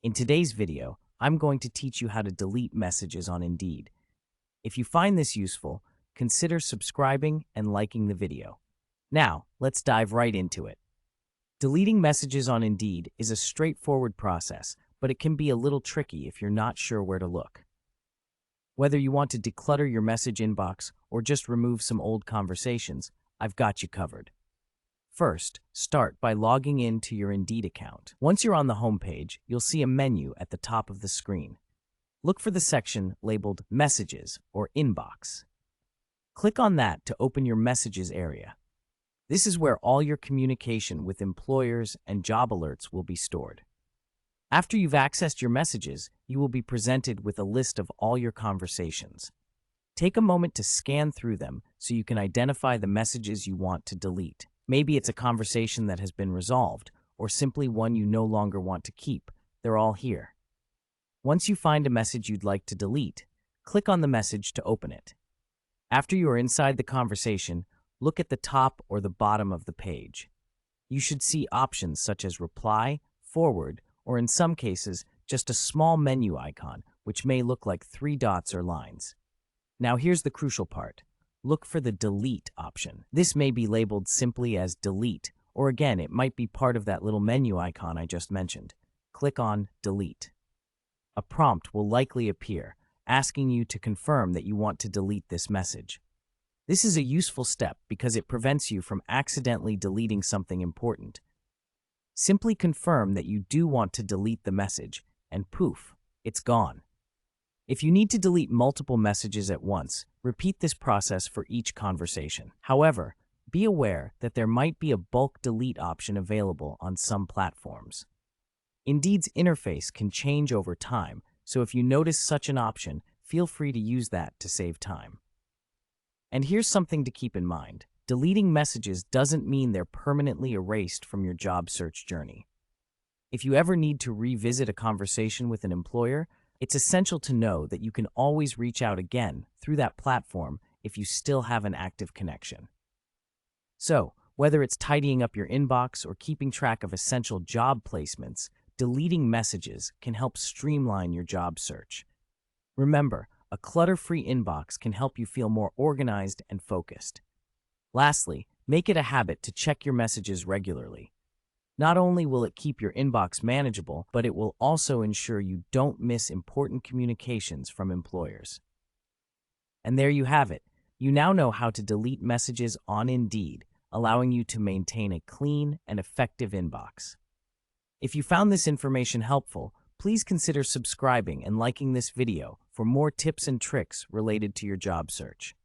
In today's video, I'm going to teach you how to delete messages on Indeed. If you find this useful, consider subscribing and liking the video. Now, let's dive right into it. Deleting messages on Indeed is a straightforward process, but it can be a little tricky if you're not sure where to look. Whether you want to declutter your message inbox or just remove some old conversations, I've got you covered. First, start by logging in to your Indeed account. Once you're on the home page, you'll see a menu at the top of the screen. Look for the section labeled Messages or Inbox. Click on that to open your Messages area. This is where all your communication with employers and job alerts will be stored. After you've accessed your messages, you will be presented with a list of all your conversations. Take a moment to scan through them so you can identify the messages you want to delete. Maybe it's a conversation that has been resolved, or simply one you no longer want to keep. They're all here. Once you find a message you'd like to delete, click on the message to open it. After you are inside the conversation, look at the top or the bottom of the page. You should see options such as reply, forward, or in some cases, just a small menu icon, which may look like 3 dots or lines. Now here's the crucial part. Look for the delete option. This may be labeled simply as delete, or again, it might be part of that little menu icon I just mentioned. Click on delete. A prompt will likely appear, asking you to confirm that you want to delete this message. This is a useful step because it prevents you from accidentally deleting something important. Simply confirm that you do want to delete the message, and poof, it's gone. If you need to delete multiple messages at once, repeat this process for each conversation. However, be aware that there might be a bulk delete option available on some platforms. Indeed's interface can change over time, so if you notice such an option, feel free to use that to save time. And here's something to keep in mind. Deleting messages doesn't mean they're permanently erased from your job search journey. If you ever need to revisit a conversation with an employer, it's essential to know that you can always reach out again through that platform if you still have an active connection. So, whether it's tidying up your inbox or keeping track of essential job placements, deleting messages can help streamline your job search. Remember, a clutter-free inbox can help you feel more organized and focused. Lastly, make it a habit to check your messages regularly. Not only will it keep your inbox manageable, but it will also ensure you don't miss important communications from employers. And there you have it. You now know how to delete messages on Indeed, allowing you to maintain a clean and effective inbox. If you found this information helpful, please consider subscribing and liking this video for more tips and tricks related to your job search.